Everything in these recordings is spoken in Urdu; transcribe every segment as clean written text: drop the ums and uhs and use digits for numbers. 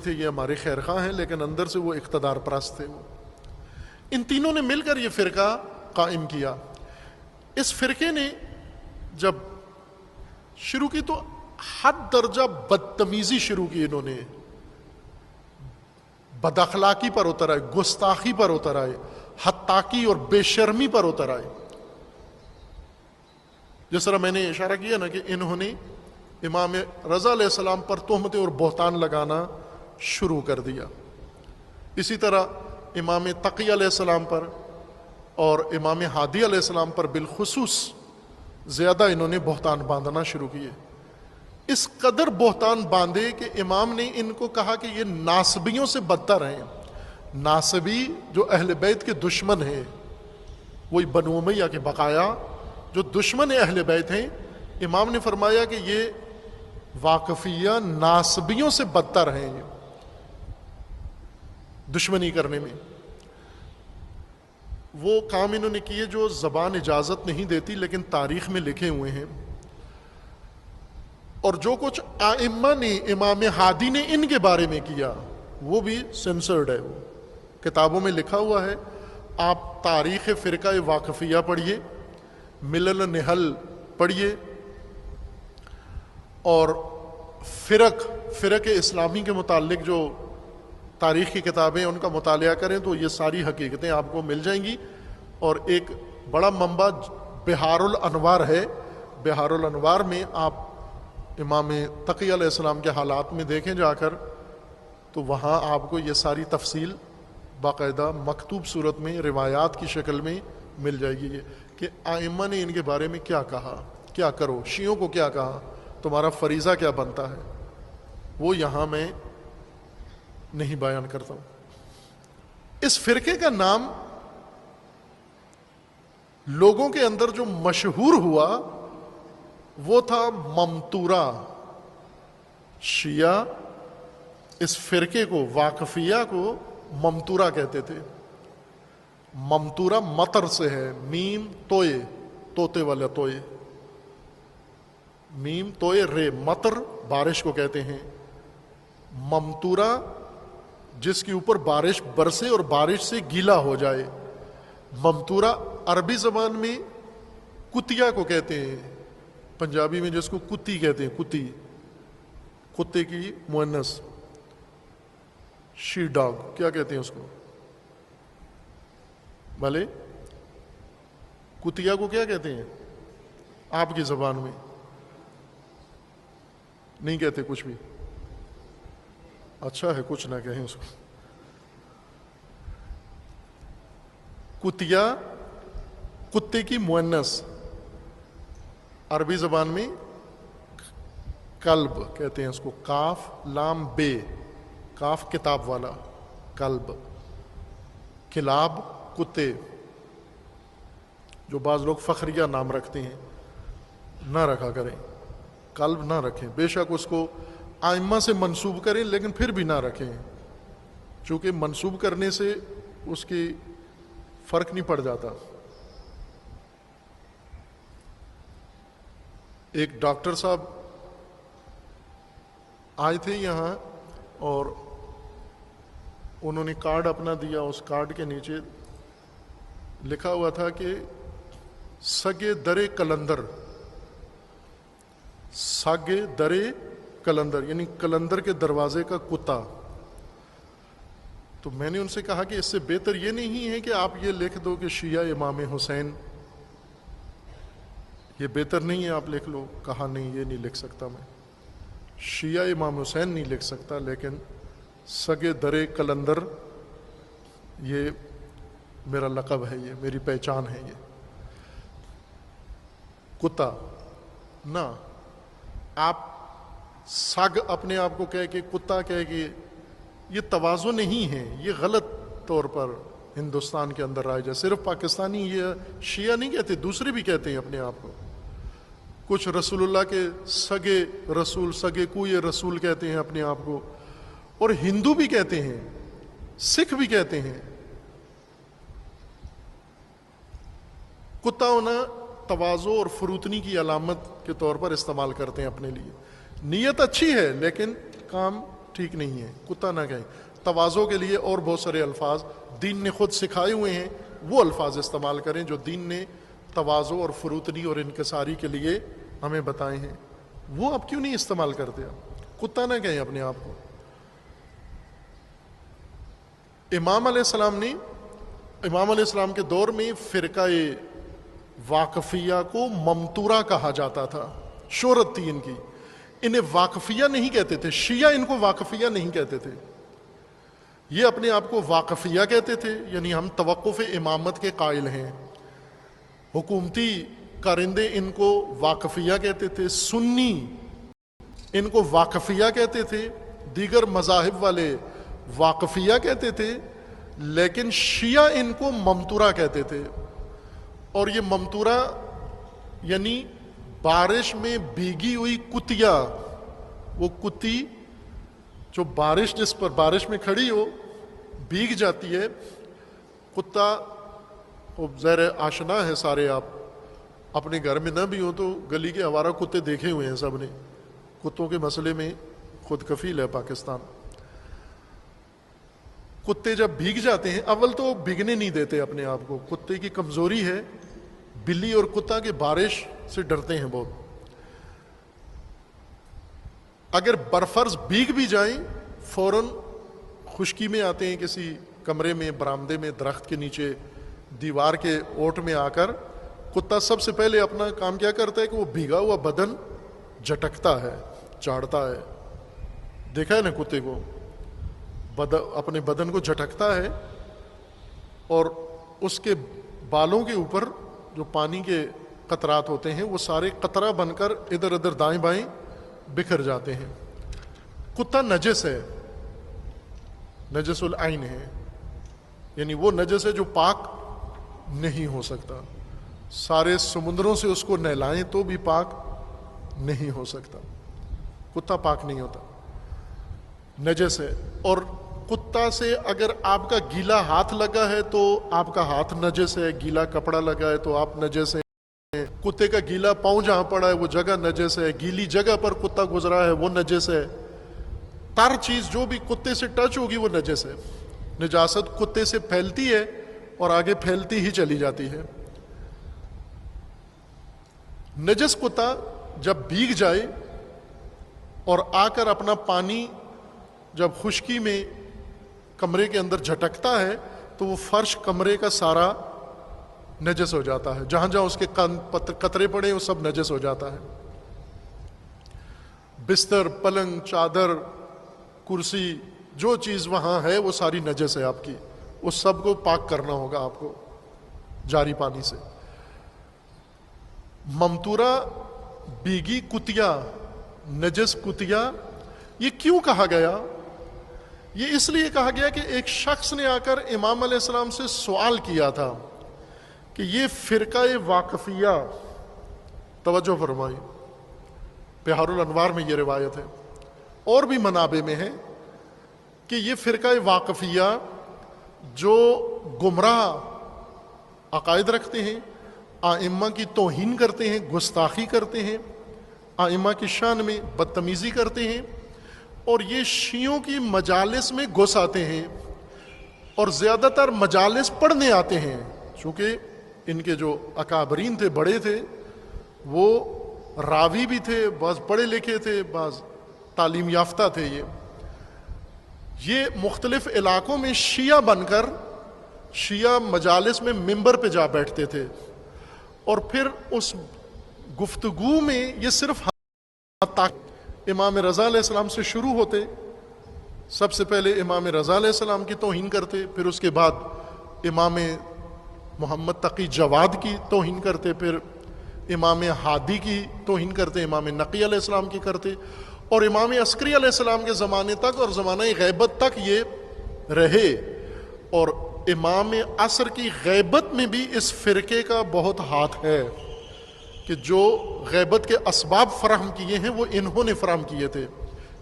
تھے یہ ہمارے خیر خواہ ہیں، لیکن اندر سے وہ اقتدار پرست تھے۔ وہ ان تینوں نے مل کر یہ فرقہ قائم کیا۔ اس فرقے نے جب شروع کی تو حد درجہ بدتمیزی شروع کی، انہوں نے بد اخلاقی پر اتر آئے، گستاخی پر اتر آئے، حتاقی اور بے شرمی پر اتر آئے۔ جس طرح میں نے اشارہ کیا نا کہ انہوں نے امام رضا علیہ السلام پر تہمتیں اور بہتان لگانا شروع کر دیا۔ اسی طرح امام تقی علیہ السلام پر اور امام ہادی علیہ السلام پر بالخصوص زیادہ انہوں نے بہتان باندھنا شروع کیے۔ اس قدر بہتان باندھے کہ امام نے ان کو کہا کہ یہ ناصبیوں سے بدتر ہیں۔ ناصبی جو اہل بیت کے دشمن ہیں، وہی بنو امیہ کے بقایا جو دشمن اہل بیت ہیں، امام نے فرمایا کہ یہ واقفیہ ناصبیوں سے بدتر ہیں دشمنی کرنے میں۔ وہ کام انہوں نے کیے جو زبان اجازت نہیں دیتی لیکن تاریخ میں لکھے ہوئے ہیں، اور جو کچھ ائمہ نے امام ہادی نے ان کے بارے میں کیا وہ بھی سینسرڈ ہے، وہ کتابوں میں لکھا ہوا ہے۔ آپ تاریخ فرقہ واقفیہ پڑھیے، ملل نحل پڑھیے، اور فرق اسلامی کے متعلق جو تاریخ کی کتابیں ان کا مطالعہ کریں تو یہ ساری حقیقتیں آپ کو مل جائیں گی۔ اور ایک بڑا منبع بحار الانوار ہے، بحار الانوار میں آپ امام تقی علیہ السلام کے حالات میں دیکھیں جا کر، تو وہاں آپ کو یہ ساری تفصیل باقاعدہ مکتوب صورت میں روایات کی شکل میں مل جائے گی، یہ کہ ائمہ نے ان کے بارے میں کیا کہا، کیا کرو، شیعوں کو کیا کہا، تمہارا فریضہ کیا بنتا ہے، وہ یہاں میں نہیں بیان کرتا ہوں۔ اس فرقے کا نام لوگوں کے اندر جو مشہور ہوا وہ تھا ممتورہ۔ شیعہ اس فرقے کو، واقفیہ کو ممتورہ کہتے تھے۔ ممتورہ مطر سے ہے، میم توئے، طوطے والا توئے، میم توئے رے، مطر بارش کو کہتے ہیں۔ ممتورہ جس کے اوپر بارش برسے اور بارش سے گیلا ہو جائے۔ ممتورہ عربی زبان میں کتیا کو کہتے ہیں، پنجابی میں جس کو کتی کہتے ہیں، کتی، کتے کی مؤنث، شی ڈاگ کیا کہتے ہیں اس کو، بھلے کتیا کو کیا کہتے ہیں آپ کی زبان میں؟ نہیں کہتے کچھ بھی؟ اچھا ہے کچھ نہ کہیں اس کو۔ کتیا کتے کی مؤنث، عربی زبان میں کلب کہتے ہیں اس کو، کاف لام بے، کاف کتاب والا، کلب، کلاب کتے، جو بعض لوگ فخریہ نام رکھتے ہیں، نہ رکھا کریں، کلب نہ رکھیں، بے شک اس کو ائمہ سے منسوب کریں لیکن پھر بھی نہ رکھیں، چونکہ منسوب کرنے سے اس کی فرق نہیں پڑ جاتا۔ ایک ڈاکٹر صاحب آئے تھے یہاں اور انہوں نے کارڈ اپنا دیا، اس کارڈ کے نیچے لکھا ہوا تھا کہ سگے درے کلندر، سگے درے کلندر یعنی کلندر کے دروازے کا کتا۔ تو میں نے ان سے کہا کہ اس سے بہتر یہ نہیں ہے کہ آپ یہ لکھ دو کہ شیعہ امام حسین، یہ بہتر نہیں ہے آپ لکھ لو؟ کہا نہیں، یہ نہیں لکھ سکتا میں، شیعہ امام حسین نہیں لکھ سکتا، لیکن سگے درے کلندر یہ میرا لقب ہے، یہ میری پہچان ہے، یہ کتا نہ آپ سگ اپنے آپ کو کہے کہ کتا کہے کہ یہ تواضع نہیں ہے، یہ غلط طور پر ہندوستان کے اندر رائج ہے۔ صرف پاکستانی یہ شیعہ نہیں کہتے، دوسرے بھی کہتے ہیں اپنے آپ کو، کچھ رسول اللہ کے سگے رسول، سگے کوئے رسول کہتے ہیں اپنے آپ کو، اور ہندو بھی کہتے ہیں، سکھ بھی کہتے ہیں۔ کتا ہونا تواضع اور فروتنی کی علامت کے طور پر استعمال کرتے ہیں اپنے لیے، نیت اچھی ہے لیکن کام ٹھیک نہیں ہے، کتا نہ کہیں۔ تواضع کے لیے اور بہت سارے الفاظ دین نے خود سکھائے ہوئے ہیں، وہ الفاظ استعمال کریں جو دین نے تواضع اور فروتنی اور انکساری کے لیے ہمیں بتائے ہیں، وہ آپ کیوں نہیں استعمال کرتے؟ آپ کتا نہ کہیں اپنے آپ کو۔ امام علیہ السلام کے دور میں فرقہ واقفیہ کو ممتورہ کہا جاتا تھا، شہرت تھی ان کی، انہیں واقفیہ نہیں کہتے تھے، شیعہ ان کو واقفیہ نہیں کہتے تھے، یہ اپنے آپ کو واقفیہ کہتے تھے، یعنی ہم توقف امامت کے قائل ہیں۔ حکومتی کارندے ان کو واقفیہ کہتے تھے، سنی ان کو واقفیہ کہتے تھے، دیگر مذاہب والے واقفیہ کہتے تھے، لیکن شیعہ ان کو ممتورہ کہتے تھے۔ اور یہ ممتورہ یعنی بارش میں بھیگی ہوئی کتیا، وہ کتی جو جس پر بارش میں کھڑی ہو بھیگ جاتی ہے، کتا ظاہر آشنا ہے سارے، آپ اپنے گھر میں نہ بھی ہو تو گلی کے آوارہ کتے دیکھے ہوئے ہیں سب نے، کتوں کے مسئلے میں خود کفیل ہے پاکستان۔ کتے جب بھیگ جاتے ہیں، اول تو بھیگنے نہیں دیتے اپنے آپ کو، کتے کی کمزوری ہے، بلی اور کتا کے بارش سے ڈرتے ہیں بہت، اگر برفرض بھیگ بھی جائیں فوراً خشکی میں آتے ہیں، کسی کمرے میں، برآمدے میں، درخت کے نیچے، دیوار کے اوٹ میں آ کر کتا سب سے پہلے اپنا کام کیا کرتا ہے کہ وہ بھیگا ہوا بدن جھٹکتا ہے، چاڑتا ہے، دیکھا ہے نا کتے کو، اپنے بدن کو جھٹکتا ہے، اور اس کے بالوں کے اوپر جو پانی کے قطرات ہوتے ہیں وہ سارے قطرہ بن کر ادھر ادھر دائیں بائیں بکھر جاتے ہیں۔ کتا نجس ہے، نجس العین ہے، یعنی وہ نجس ہے جو پاک نہیں ہو سکتا، سارے سمندروں سے اس کو نہلائیں تو بھی پاک نہیں ہو سکتا، کتا پاک نہیں ہوتا، نجس ہے۔ اور کتا سے اگر آپ کا گیلا ہاتھ لگا ہے تو آپ کا ہاتھ نجس ہے، گیلا کپڑا لگا ہے تو آپ نجس ہیں، کتے کا گیلا پاؤں جہاں پڑا ہے وہ جگہ نجس ہے، گیلی جگہ پر کتا گزرا ہے وہ نجس ہے، تر چیز جو بھی کتے سے ٹچ ہوگی وہ نجس ہے۔ نجاست کتے سے پھیلتی ہے اور آگے پھیلتی ہی چلی جاتی ہے۔ نجس کتا جب بھیگ جائے اور آ کر اپنا پانی جب خشکی میں کمرے کے اندر جھٹکتا ہے تو وہ فرش کمرے کا سارا نجس ہو جاتا ہے، جہاں جہاں اس کے قطرے پڑے وہ سب نجس ہو جاتا ہے، بستر، پلنگ، چادر، کرسی، جو چیز وہاں ہے وہ ساری نجس ہے آپ کی، اس سب کو پاک کرنا ہوگا آپ کو جاری پانی سے۔ ممتورہ بیگی کتیا، نجس کتیا، یہ کیوں کہا گیا؟ یہ اس لیے کہا گیا کہ ایک شخص نے آ کر امام علیہ السلام سے سوال کیا تھا کہ یہ فرقہ واقفیہ، توجہ فرمائی، بہار الانوار میں یہ روایت ہے، اور بھی منابع میں ہے کہ یہ فرقہ واقفیہ جو گمراہ عقائد رکھتے ہیں، آئمہ کی توہین کرتے ہیں، گستاخی کرتے ہیں، آئمہ کی شان میں بدتمیزی کرتے ہیں، اور یہ شیعوں کی مجالس میں گھس آتے ہیں، اور زیادہ تر مجالس پڑھنے آتے ہیں، چونکہ ان کے جو اکابرین تھے، بڑے تھے، وہ راوی بھی تھے، بعض پڑھے لکھے تھے، بعض تعلیم یافتہ تھے، یہ مختلف علاقوں میں شیعہ بن کر شیعہ مجالس میں ممبر پہ جا بیٹھتے تھے، اور پھر اس گفتگو میں یہ صرف امام رضا علیہ السلام سے شروع ہوتے، سب سے پہلے امام رضا علیہ السلام کی توہین کرتے، پھر اس کے بعد امام محمد تقی جواد کی توہین کرتے، پھر امام ہادی کی توہین کرتے، امام نقی علیہ السلام کی کرتے، اور امام عسکری علیہ السلام کے زمانے تک اور زمانہ غیبت تک یہ رہے۔ اور امام عصر کی غیبت میں بھی اس فرقے کا بہت ہاتھ ہے کہ جو غیبت کے اسباب فراہم کیے ہیں وہ انہوں نے فراہم کیے تھے،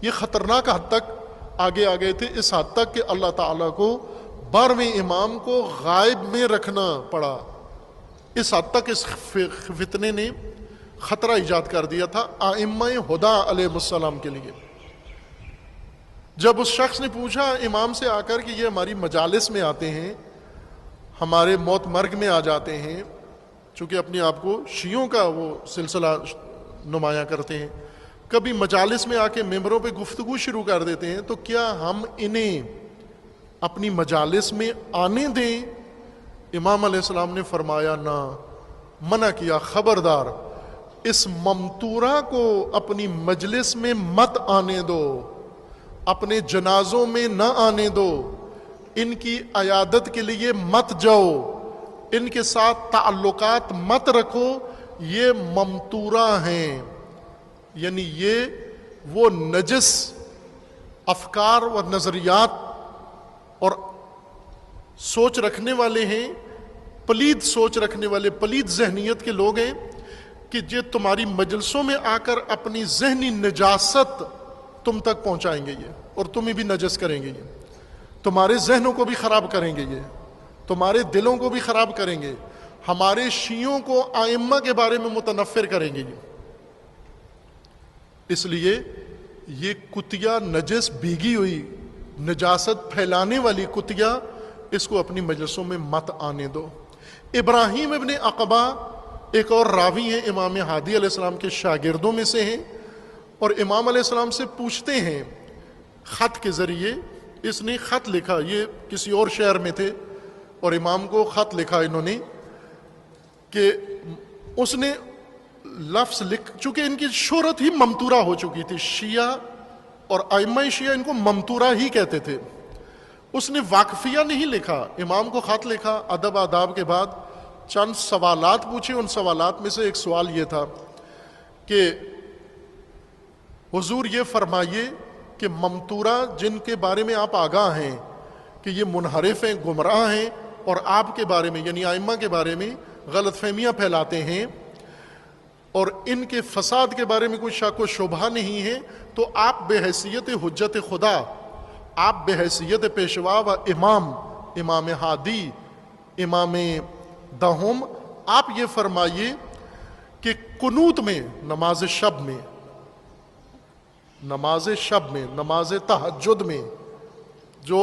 یہ خطرناک حد تک آگے آ گئے تھے، اس حد تک کہ اللہ تعالیٰ کو 12ویں امام کو غائب میں رکھنا پڑا، اس حد تک اس فتنے نے خطرہ ایجاد کر دیا تھا آئمہ ہدا علیہ السلام کے لیے۔ جب اس شخص نے پوچھا امام سے آ کر کہ یہ ہماری مجالس میں آتے ہیں، ہمارے موت مرگ میں آ جاتے ہیں، چونکہ اپنے آپ کو شیعوں کا وہ سلسلہ نمایاں کرتے ہیں، کبھی مجالس میں آ کے ممبروں پہ گفتگو شروع کر دیتے ہیں، تو کیا ہم انہیں اپنی مجالس میں آنے دیں؟ امام علیہ السلام نے فرمایا نہ، منع کیا، خبردار اس ممتورہ کو اپنی مجلس میں مت آنے دو، اپنے جنازوں میں نہ آنے دو، ان کی عیادت کے لیے مت جاؤ، ان کے ساتھ تعلقات مت رکھو، یہ ممتورہ ہیں، یعنی یہ وہ نجس افکار و نظریات اور سوچ رکھنے والے ہیں، پلید سوچ رکھنے والے، پلید ذہنیت کے لوگ ہیں کہ یہ تمہاری مجلسوں میں آ کر اپنی ذہنی نجاست تم تک پہنچائیں گے، یہ اور تمہیں بھی نجس کریں گے، یہ تمہارے ذہنوں کو بھی خراب کریں گے، یہ تمہارے دلوں کو بھی خراب کریں گے، ہمارے شیعوں کو ائمہ کے بارے میں متنفر کریں گے۔ اس لیے یہ کتیا نجس بھیگی ہوئی نجاست پھیلانے والی کتیا، اس کو اپنی مجلسوں میں مت آنے دو۔ ابراہیم ابن عقبہ ایک اور راوی ہیں، امام ہادی علیہ السلام کے شاگردوں میں سے ہیں، اور امام علیہ السلام سے پوچھتے ہیں خط کے ذریعے، اس نے خط لکھا، یہ کسی اور شہر میں تھے اور امام کو خط لکھا انہوں نے کہ اس نے لفظ لکھ، چونکہ ان کی شہرت ہی ممتورہ ہو چکی تھی، شیعہ اور ائمہ شیعہ ان کو ممتورہ ہی کہتے تھے، اس نے واقفیہ نہیں لکھا، امام کو خط لکھا، ادب آداب کے بعد چند سوالات پوچھے، ان سوالات میں سے ایک سوال یہ تھا کہ حضور یہ فرمائیے کہ ممتورہ جن کے بارے میں آپ آگاہ ہیں کہ یہ منحرف ہیں، گمراہ ہیں، اور آپ کے بارے میں یعنی ائمہ کے بارے میں غلط فہمیاں پھیلاتے ہیں اور ان کے فساد کے بارے میں کوئی شک و شبہ نہیں ہے، تو آپ بحیثیت حجت خدا، آپ بحیثیت پیشوا و امام ہادی، امام دہم، آپ یہ فرمائیے کہ قنوت میں، نماز شب میں، نماز تہجد میں، جو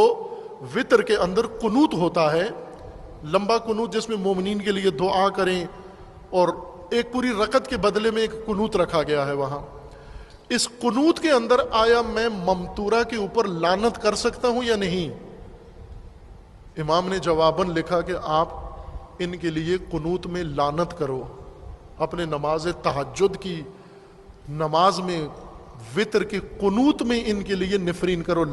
وتر کے اندر قنوت ہوتا ہے، لمبا قنوت جس میں مومنین کے لیے دعا کریں، اور ایک پوری رکعت کے بدلے میں ایک قنوت رکھا گیا ہے وہاں، اس قنوت کے اندر آیا میں ممتورہ کے اوپر لعنت کر سکتا ہوں یا نہیں؟ امام نے جواباً لکھا کہ آپ ان کے لیے قنوت میں لعنت کرو، اپنے نماز تہجد کی نماز میں، وتر کی قنوت میں ان کے لیے نفرین کرو،